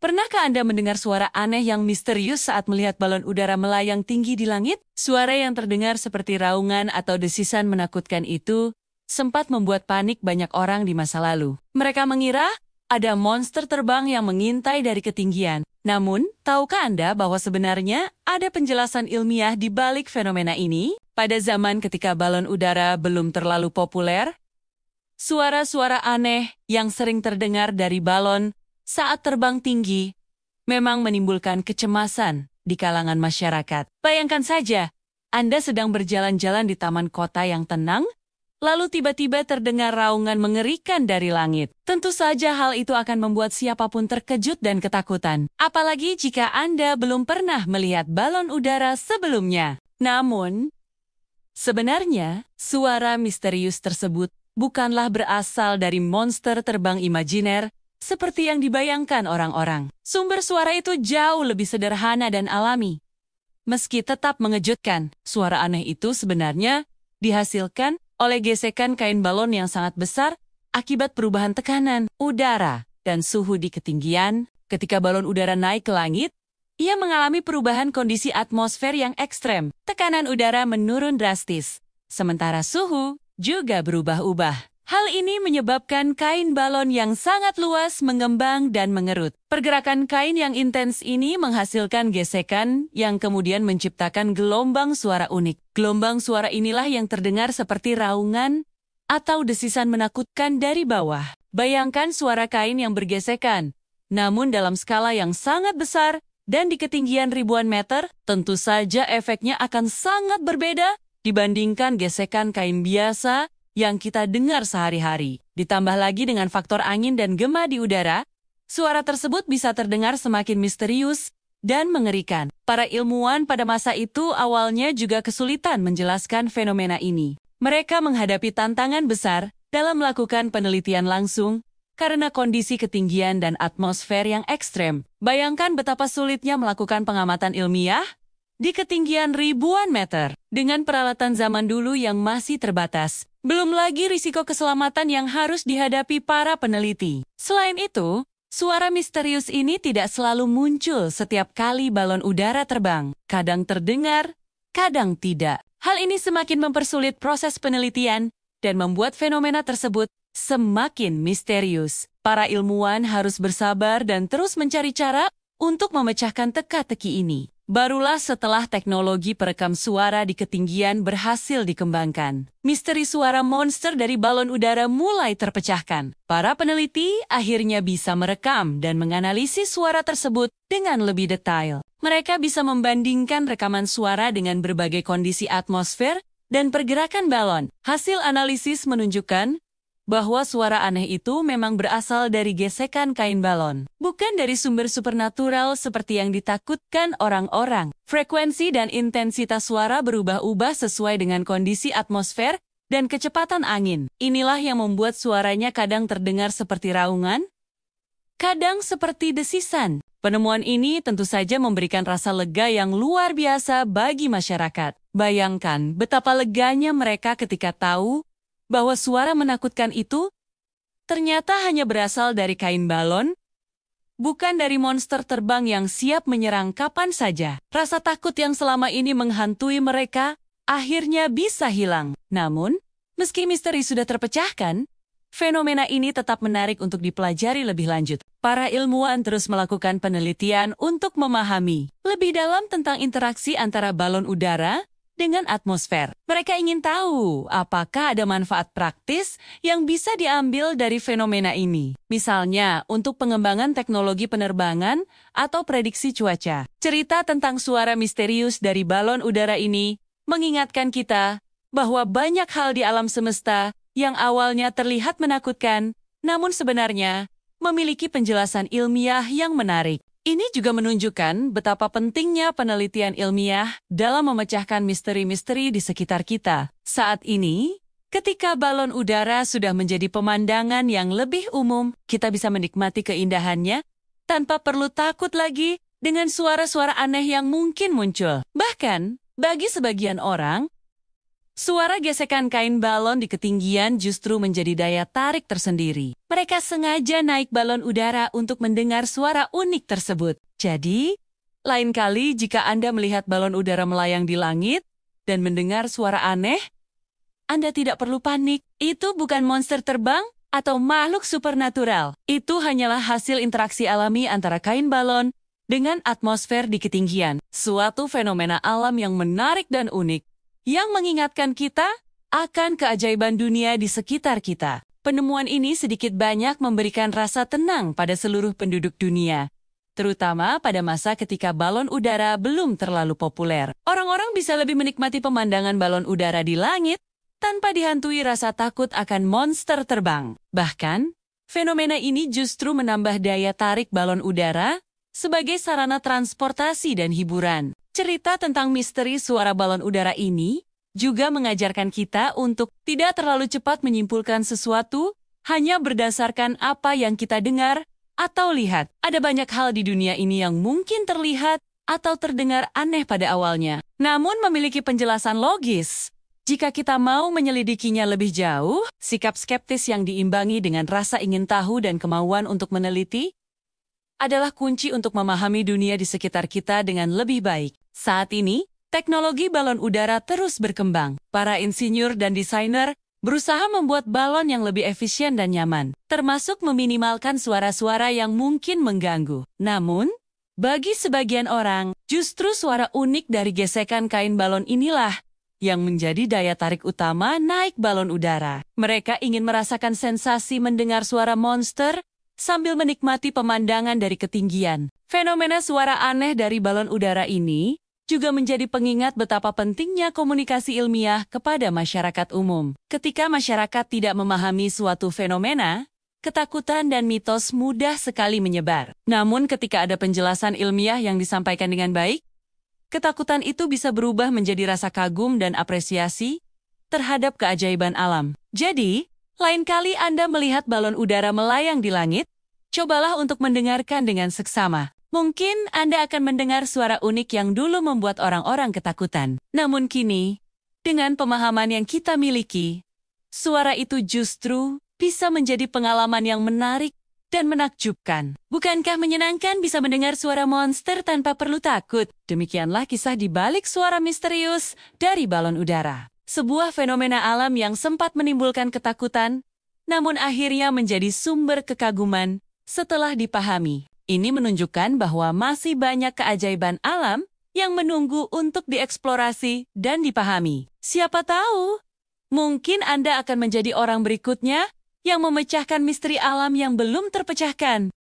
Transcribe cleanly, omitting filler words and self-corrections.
Pernahkah Anda mendengar suara aneh yang misterius saat melihat balon udara melayang tinggi di langit? Suara yang terdengar seperti raungan atau desisan menakutkan itu sempat membuat panik banyak orang di masa lalu. Mereka mengira ada monster terbang yang mengintai dari ketinggian. Namun, tahukah Anda bahwa sebenarnya ada penjelasan ilmiah di balik fenomena ini? Pada zaman ketika balon udara belum terlalu populer, suara-suara aneh yang sering terdengar dari balon saat terbang tinggi memang menimbulkan kecemasan di kalangan masyarakat. Bayangkan saja, Anda sedang berjalan-jalan di taman kota yang tenang, lalu tiba-tiba terdengar raungan mengerikan dari langit. Tentu saja hal itu akan membuat siapapun terkejut dan ketakutan. Apalagi jika Anda belum pernah melihat balon udara sebelumnya. Namun, sebenarnya suara misterius tersebut bukanlah berasal dari monster terbang imajiner seperti yang dibayangkan orang-orang. Sumber suara itu jauh lebih sederhana dan alami. Meski tetap mengejutkan, suara aneh itu sebenarnya dihasilkan oleh gesekan kain balon yang sangat besar akibat perubahan tekanan udara dan suhu di ketinggian. Ketika balon udara naik ke langit, ia mengalami perubahan kondisi atmosfer yang ekstrem. Tekanan udara menurun drastis, sementara suhu juga berubah-ubah. Hal ini menyebabkan kain balon yang sangat luas mengembang dan mengerut. Pergerakan kain yang intens ini menghasilkan gesekan yang kemudian menciptakan gelombang suara unik. Gelombang suara inilah yang terdengar seperti raungan atau desisan menakutkan dari bawah. Bayangkan suara kain yang bergesekan, namun dalam skala yang sangat besar dan di ketinggian ribuan meter, tentu saja efeknya akan sangat berbeda dibandingkan gesekan kain biasa yang kita dengar sehari-hari. Ditambah lagi dengan faktor angin dan gema di udara, suara tersebut bisa terdengar semakin misterius dan mengerikan. Para ilmuwan pada masa itu awalnya juga kesulitan menjelaskan fenomena ini. Mereka menghadapi tantangan besar dalam melakukan penelitian langsung karena kondisi ketinggian dan atmosfer yang ekstrem. Bayangkan betapa sulitnya melakukan pengamatan ilmiah di ketinggian ribuan meter dengan peralatan zaman dulu yang masih terbatas. Belum lagi risiko keselamatan yang harus dihadapi para peneliti. Selain itu, suara misterius ini tidak selalu muncul setiap kali balon udara terbang. Kadang terdengar, kadang tidak. Hal ini semakin mempersulit proses penelitian dan membuat fenomena tersebut semakin misterius. Para ilmuwan harus bersabar dan terus mencari cara untuk memecahkan teka-teki ini. Barulah setelah teknologi perekam suara di ketinggian berhasil dikembangkan, misteri suara monster dari balon udara mulai terpecahkan. Para peneliti akhirnya bisa merekam dan menganalisis suara tersebut dengan lebih detail. Mereka bisa membandingkan rekaman suara dengan berbagai kondisi atmosfer dan pergerakan balon. Hasil analisis menunjukkan bahwa suara aneh itu memang berasal dari gesekan kain balon, bukan dari sumber supernatural seperti yang ditakutkan orang-orang. Frekuensi dan intensitas suara berubah-ubah sesuai dengan kondisi atmosfer dan kecepatan angin. Inilah yang membuat suaranya kadang terdengar seperti raungan, kadang seperti desisan. Penemuan ini tentu saja memberikan rasa lega yang luar biasa bagi masyarakat. Bayangkan betapa leganya mereka ketika tahu bahwa suara menakutkan itu ternyata hanya berasal dari kain balon, bukan dari monster terbang yang siap menyerang kapan saja. Rasa takut yang selama ini menghantui mereka akhirnya bisa hilang. Namun, meski misteri sudah terpecahkan, fenomena ini tetap menarik untuk dipelajari lebih lanjut. Para ilmuwan terus melakukan penelitian untuk memahami lebih dalam tentang interaksi antara balon udara dengan atmosfer. Mereka ingin tahu apakah ada manfaat praktis yang bisa diambil dari fenomena ini. Misalnya, untuk pengembangan teknologi penerbangan atau prediksi cuaca. Cerita tentang suara misterius dari balon udara ini mengingatkan kita bahwa banyak hal di alam semesta yang awalnya terlihat menakutkan, namun sebenarnya memiliki penjelasan ilmiah yang menarik. Ini juga menunjukkan betapa pentingnya penelitian ilmiah dalam memecahkan misteri-misteri di sekitar kita. Saat ini, ketika balon udara sudah menjadi pemandangan yang lebih umum, kita bisa menikmati keindahannya tanpa perlu takut lagi dengan suara-suara aneh yang mungkin muncul. Bahkan, bagi sebagian orang, Suara gesekan kain balon di ketinggian justru menjadi daya tarik tersendiri. Mereka sengaja naik balon udara untuk mendengar suara unik tersebut. Jadi, lain kali jika Anda melihat balon udara melayang di langit dan mendengar suara aneh, Anda tidak perlu panik. Itu bukan monster terbang atau makhluk supernatural. Itu hanyalah hasil interaksi alami antara kain balon dengan atmosfer di ketinggian. Suatu fenomena alam yang menarik dan unik, yang mengingatkan kita akan keajaiban dunia di sekitar kita. Penemuan ini sedikit banyak memberikan rasa tenang pada seluruh penduduk dunia, terutama pada masa ketika balon udara belum terlalu populer. Orang-orang bisa lebih menikmati pemandangan balon udara di langit tanpa dihantui rasa takut akan monster terbang. Bahkan, fenomena ini justru menambah daya tarik balon udara sebagai sarana transportasi dan hiburan. Cerita tentang misteri suara balon udara ini juga mengajarkan kita untuk tidak terlalu cepat menyimpulkan sesuatu hanya berdasarkan apa yang kita dengar atau lihat. Ada banyak hal di dunia ini yang mungkin terlihat atau terdengar aneh pada awalnya, namun memiliki penjelasan logis. Jika kita mau menyelidikinya lebih jauh, sikap skeptis yang diimbangi dengan rasa ingin tahu dan kemauan untuk meneliti adalah kunci untuk memahami dunia di sekitar kita dengan lebih baik. Saat ini, teknologi balon udara terus berkembang. Para insinyur dan desainer berusaha membuat balon yang lebih efisien dan nyaman, termasuk meminimalkan suara-suara yang mungkin mengganggu. Namun, bagi sebagian orang, justru suara unik dari gesekan kain balon inilah yang menjadi daya tarik utama naik balon udara. Mereka ingin merasakan sensasi mendengar suara monster sambil menikmati pemandangan dari ketinggian. Fenomena suara aneh dari balon udara ini juga menjadi pengingat betapa pentingnya komunikasi ilmiah kepada masyarakat umum. Ketika masyarakat tidak memahami suatu fenomena, ketakutan dan mitos mudah sekali menyebar. Namun ketika ada penjelasan ilmiah yang disampaikan dengan baik, ketakutan itu bisa berubah menjadi rasa kagum dan apresiasi terhadap keajaiban alam. Jadi, lain kali Anda melihat balon udara melayang di langit, cobalah untuk mendengarkan dengan seksama. Mungkin Anda akan mendengar suara unik yang dulu membuat orang-orang ketakutan. Namun kini, dengan pemahaman yang kita miliki, suara itu justru bisa menjadi pengalaman yang menarik dan menakjubkan. Bukankah menyenangkan bisa mendengar suara monster tanpa perlu takut? Demikianlah kisah di balik suara misterius dari balon udara. Sebuah fenomena alam yang sempat menimbulkan ketakutan, namun akhirnya menjadi sumber kekaguman setelah dipahami. Ini menunjukkan bahwa masih banyak keajaiban alam yang menunggu untuk dieksplorasi dan dipahami. Siapa tahu, mungkin Anda akan menjadi orang berikutnya yang memecahkan misteri alam yang belum terpecahkan.